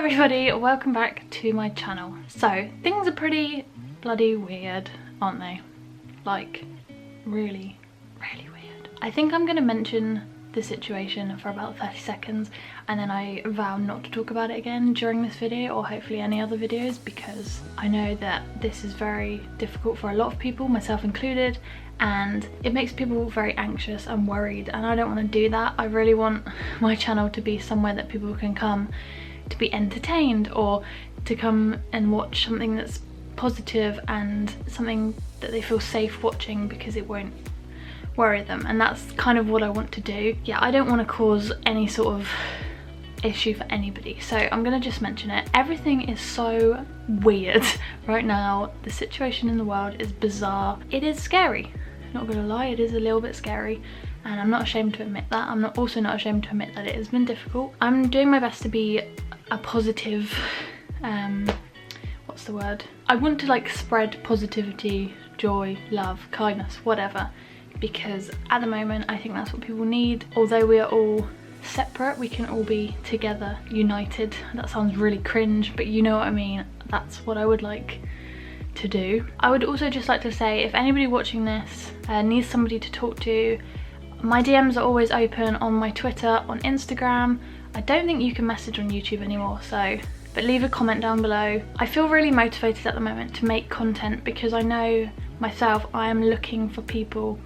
everybody, welcome back to my channel. So things are pretty bloody weird, aren't they? Like really weird. I think I'm gonna mention the situation for about 30 seconds and then I vow not to talk about it again during this video or hopefully any other videos, because I know that this is very difficult for a lot of people, myself included, and it makes people very anxious and worried, and I don't want to do that. I really want my channel to be somewhere that people can come to be entertained or to come and watch something that's positive and something that they feel safe watching because it won't worry them, and that's kind of what I want to do. Yeah, I don't want to cause any sort of issue for anybody, so I'm gonna just mention it. Everything is so weird right now. The situation in the world is bizarre. It is scary, not gonna lie, it is a little bit scary, and I'm not ashamed to admit that. I'm also not ashamed to admit that it has been difficult. I'm doing my best to be a positive, what's the word? I want to like spread positivity, joy, love, kindness, whatever, because at the moment I think that's what people need. Although we are all separate, we can all be together, united. That sounds really cringe, but you know what I mean. That's what I would like to do. I would also just like to say, if anybody watching this needs somebody to talk to, my DMs are always open on my Twitter, on Instagram. I don't think you can message on YouTube anymore, so but leave a comment down below. I feel really motivated at the moment to make content because I know myself I am looking for people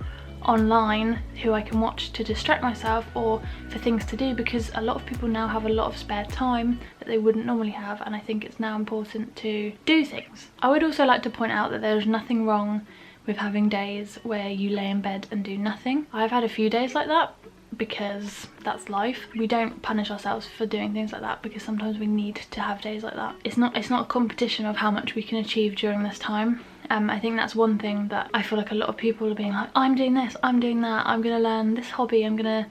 online who I can watch to distract myself or for things to do, because a lot of people now have a lot of spare time that they wouldn't normally have, and I think it's now important to do things. I would also like to point out that there's nothing wrong with having days where you lay in bed and do nothing. I've had a few days like that because that's life. We don't punish ourselves for doing things like that because sometimes we need to have days like that. It's not a competition of how much we can achieve during this time. I think that's one thing that I feel like a lot of people are being like, I'm doing this, I'm doing that, I'm gonna learn this hobby, I'm gonna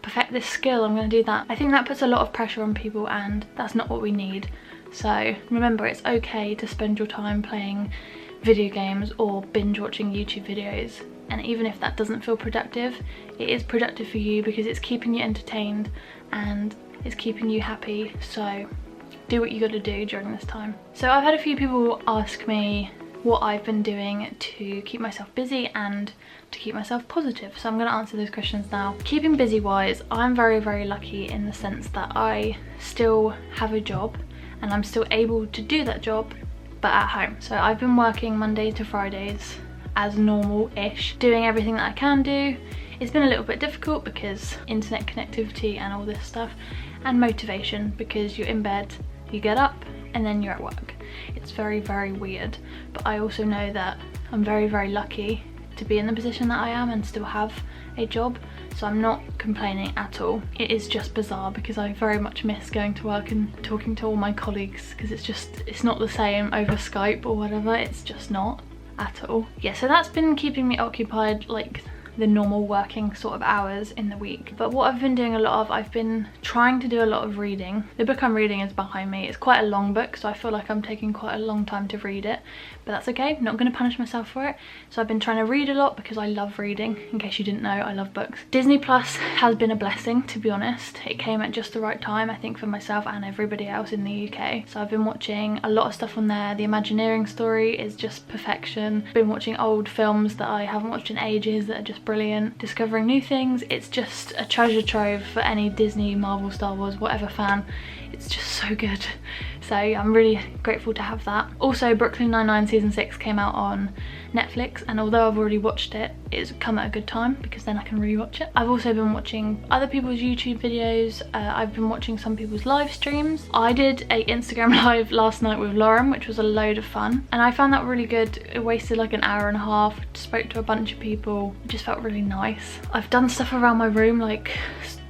perfect this skill, I'm gonna do that. I think that puts a lot of pressure on people, and that's not what we need. So remember, it's okay to spend your time playing video games or binge watching YouTube videos, and even if that doesn't feel productive, it is productive for you because it's keeping you entertained and it's keeping you happy. So do what you gotta do during this time. So I've had a few people ask me what I've been doing to keep myself busy and to keep myself positive, so I'm going to answer those questions now. Keeping busy wise, I'm very lucky in the sense that I still have a job and I'm still able to do that job but at home. So I've been working Monday to Fridays as normal-ish, doing everything that I can do. It's been a little bit difficult because internet connectivity and all this stuff, and motivation because you're in bed, you get up and then you're at work. It's very weird, but I also know that I'm very lucky to be in the position that I am and still have a job, so I'm not complaining at all. It is just bizarre because I very much miss going to work and talking to all my colleagues, because it's not the same over Skype or whatever. It's just not at all. Yeah, so that's been keeping me occupied, like the normal working sort of hours in the week. But what I've been doing a lot of, I've been trying to do a lot of reading. The book I'm reading is behind me. It's quite a long book, so I feel like I'm taking quite a long time to read it, but that's okay. I'm not going to punish myself for it. So I've been trying to read a lot because I love reading. In case you didn't know, I love books. Disney Plus has been a blessing, to be honest. It came at just the right time, I think, for myself and everybody else in the UK. So I've been watching a lot of stuff on there. The Imagineering story is just perfection. Been watching old films that I haven't watched in ages that are just brilliant. Discovering new things. It's just a treasure trove for any Disney, Marvel, Star Wars, whatever fan. It's just so good. So yeah, I'm really grateful to have that. Also, Brooklyn Nine-Nine season 6 came out on Netflix, and although I've already watched it, it's come at a good time because then I can rewatch it. I've also been watching other people's YouTube videos. I've been watching some people's live streams. I did a Instagram live last night with Lauren, which was a load of fun, and I found that really good. It wasted like an hour and a half, spoke to a bunch of people. It just felt really nice. I've done stuff around my room, like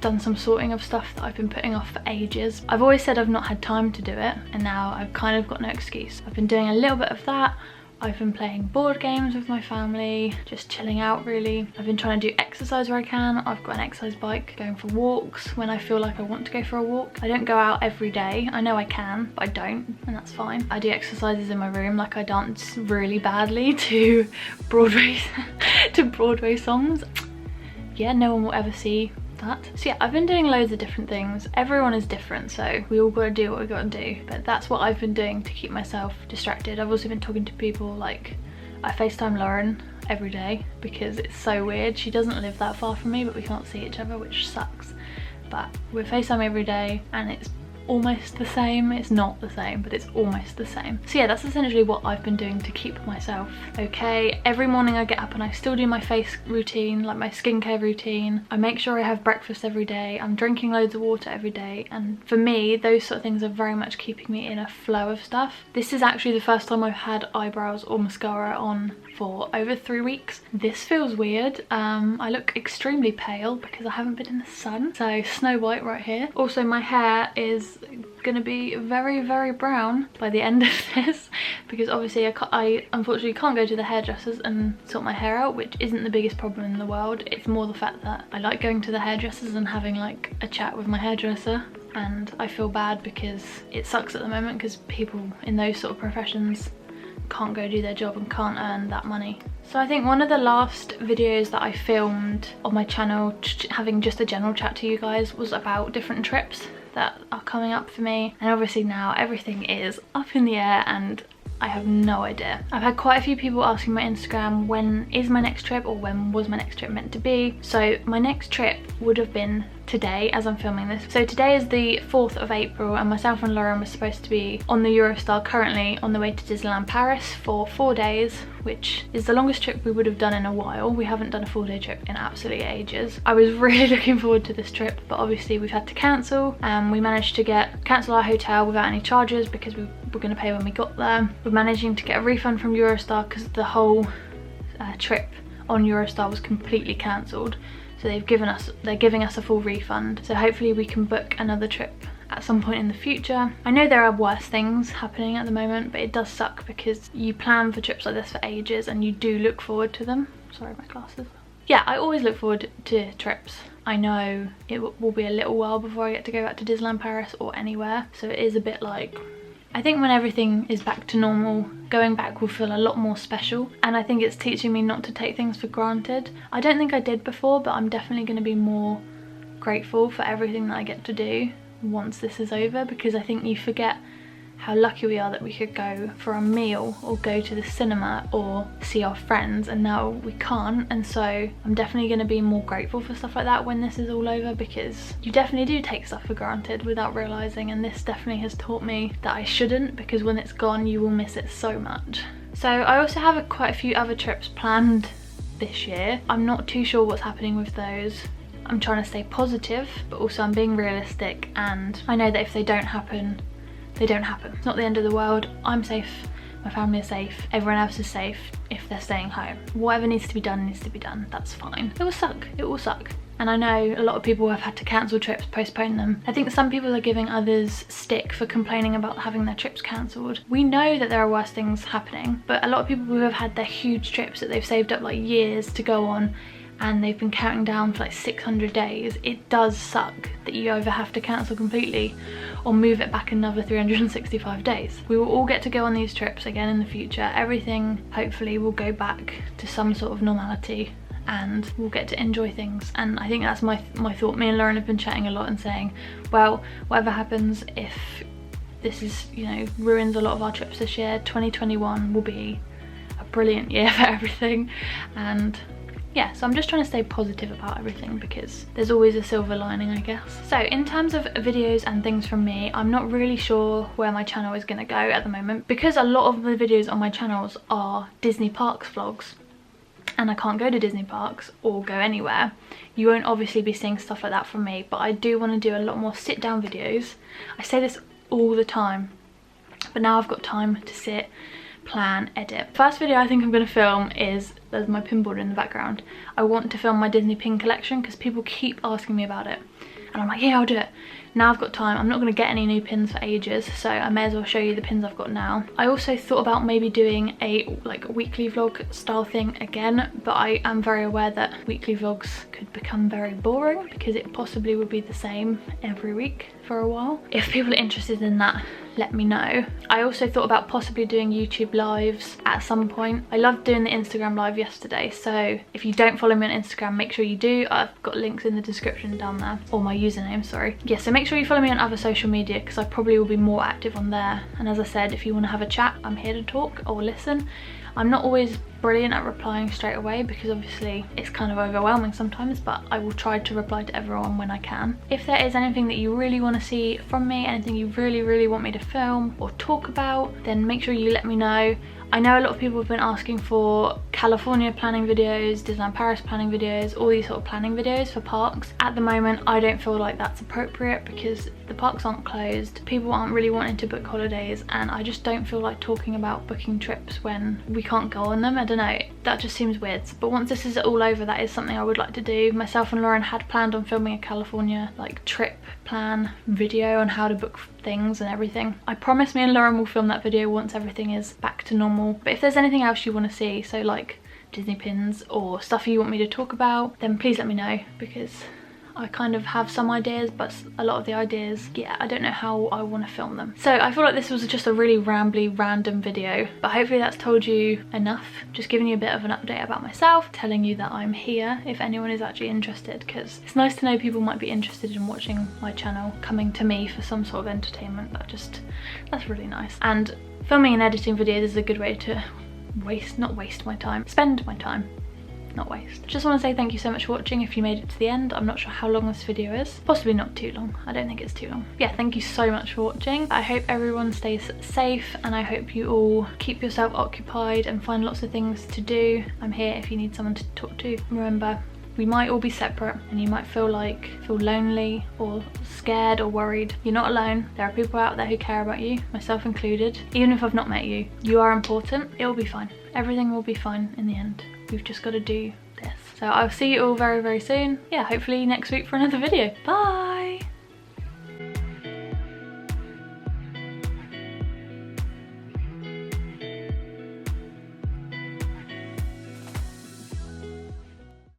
done some sorting of stuff that I've been putting off for ages. I've always said I've not had time to do it, and now I've kind of got no excuse. I've been doing a little bit of that. I've been playing board games with my family, just chilling out really. I've been trying to do exercise where I can. I've got an exercise bike, going for walks when I feel like I want to go for a walk. I don't go out every day. I know I can, but I don't, and that's fine. I do exercises in my room, like I dance really badly to Broadway songs. Yeah, no one will ever see that. So yeah, I've been doing loads of different things. Everyone is different, so we all gotta do what we gotta do, but that's what I've been doing to keep myself distracted. I've also been talking to people, like I FaceTime Lauren every day because it's so weird. She doesn't live that far from me, but we can't see each other, which sucks. But we're FaceTime every day and it's almost the same. It's not the same, but it's almost the same. So yeah, that's essentially what I've been doing to keep myself okay. Every morning I get up and I still do my face routine, like my skincare routine. I make sure I have breakfast every day. I'm drinking loads of water every day, and for me those sort of things are very much keeping me in a flow of stuff. This is actually the first time I've had eyebrows or mascara on for over 3 weeks. This feels weird. I look extremely pale because I haven't been in the sun, so Snow White right here. Also my hair is gonna be very, very brown by the end of this because obviously I unfortunately can't go to the hairdressers and sort my hair out, which isn't the biggest problem in the world. It's more the fact that I like going to the hairdressers and having like a chat with my hairdresser, and I feel bad because it sucks at the moment because people in those sort of professions can't go do their job and can't earn that money. So I think one of the last videos that I filmed on my channel, having just a general chat to you guys, was about different trips that are coming up for me, and obviously now everything is up in the air and I have no idea. I've had quite a few people asking my Instagram, when is my next trip, or when was my next trip meant to be? So my next trip would have been today as I'm filming this. So today is the 4th of April and myself and Lauren were supposed to be on the Eurostar, currently on the way to Disneyland Paris for 4 days, which is the longest trip we would have done in a while. We haven't done a 4-day trip in absolutely ages. I was really looking forward to this trip, but obviously we've had to cancel, and we managed to cancel our hotel without any charges because we were going to pay when we got there. We're managing to get a refund from Eurostar because the whole trip on Eurostar was completely cancelled. So they're giving us a full refund. So hopefully we can book another trip at some point in the future. I know there are worse things happening at the moment, but it does suck because you plan for trips like this for ages and you do look forward to them. Sorry, my glasses. Yeah, I always look forward to trips. I know it will be a little while before I get to go back to Disneyland Paris or anywhere. So it is a bit like, I think when everything is back to normal, going back will feel a lot more special, and I think it's teaching me not to take things for granted. I don't think I did before, but I'm definitely going to be more grateful for everything that I get to do once this is over, because I think you forget how lucky we are that we could go for a meal or go to the cinema or see our friends, and now we can't. And so I'm definitely going to be more grateful for stuff like that when this is all over, because you definitely do take stuff for granted without realising, and this definitely has taught me that I shouldn't, because when it's gone you will miss it so much. So I also have quite a few other trips planned this year. I'm not too sure what's happening with those. I'm trying to stay positive, but also I'm being realistic, and I know that if they don't happen, they don't happen. It's not the end of the world. I'm safe, my family is safe, everyone else is safe if they're staying home. Whatever needs to be done needs to be done. That's fine. It will suck. It will suck. And I know a lot of people have had to cancel trips, postpone them. I think some people are giving others stick for complaining about having their trips cancelled. We know that there are worse things happening, but a lot of people who have had their huge trips that they've saved up like years to go on, and they've been counting down for like 600 days, it does suck that you either have to cancel completely or move it back another 365 days. We will all get to go on these trips again in the future. Everything hopefully will go back to some sort of normality and we'll get to enjoy things. And I think that's my thought. Me and Lauren have been chatting a lot and saying, well, whatever happens, if this is, you know, ruins a lot of our trips this year, 2021 will be a brilliant year for everything. And yeah, so I'm just trying to stay positive about everything because there's always a silver lining, I guess. So in terms of videos and things from me, I'm not really sure where my channel is going to go at the moment, because a lot of the videos on my channels are Disney Parks vlogs and I can't go to Disney Parks or go anywhere. You won't obviously be seeing stuff like that from me, but I do want to do a lot more sit down videos. I say this all the time, but now I've got time to sit, plan, edit. First video I think I'm going to film is, there's my pinboard in the background. I want to film my Disney pin collection because people keep asking me about it and I'm like, yeah, I'll do it. now I've got time. I'm not going to get any new pins for ages, so I may as well show you the pins I've got now. I also thought about maybe doing a weekly vlog style thing again, but I am very aware that weekly vlogs could become very boring because it possibly would be the same every week for a while. If people are interested in that, let me know. I also thought about possibly doing YouTube lives at some point. I loved doing the Instagram live yesterday, so if you don't follow me on Instagram, make sure you do. I've got links in the description down there, or my username, sorry. Yeah, so make sure you follow me on other social media because I probably will be more active on there. And as I said, if you want to have a chat, I'm here to talk or listen. I'm not always brilliant at replying straight away because obviously it's kind of overwhelming sometimes, but I will try to reply to everyone when I can. If there is anything that you really want to see from me, anything you really want me to film or talk about, then make sure you let me know. I know a lot of people have been asking for California planning videos, Disneyland Paris planning videos, all these sort of planning videos for parks. At the moment, I don't feel like that's appropriate because the parks aren't closed, people aren't really wanting to book holidays, and I just don't feel like talking about booking trips when we can't go on them. I don't know, that just seems weird. But once this is all over, that is something I would like to do. Myself and Lauren had planned on filming a California trip plan video on how to book things and everything. I promise me and Lauren will film that video once everything is back to normal. But if there's anything else you want to see, so like Disney pins or stuff you want me to talk about, then please let me know because I kind of have some ideas, but a lot of the ideas, yeah, I don't know how I want to film them. So I feel like this was just a really rambly, random video, but hopefully that's told you enough. Just giving you a bit of an update about myself, telling you that I'm here if anyone is actually interested, because it's nice to know people might be interested in watching my channel, coming to me for some sort of entertainment. That's really nice. And filming and editing videos is a good way to not waste my time, spend my time. Not waste. Just want to say thank you so much for watching if you made it to the end. I'm not sure how long this video is. Possibly not too long. I don't think it's too long. Yeah, thank you so much for watching. I hope everyone stays safe and I hope you all keep yourself occupied and find lots of things to do. I'm here if you need someone to talk to. Remember, we might all be separate and you might feel lonely or scared or worried. You're not alone. There are people out there who care about you, myself included. Even if I've not met you, you are important. It will be fine. Everything will be fine in the end. We've just got to do this. So I'll see you all very soon. Yeah, hopefully next week for another video. Bye!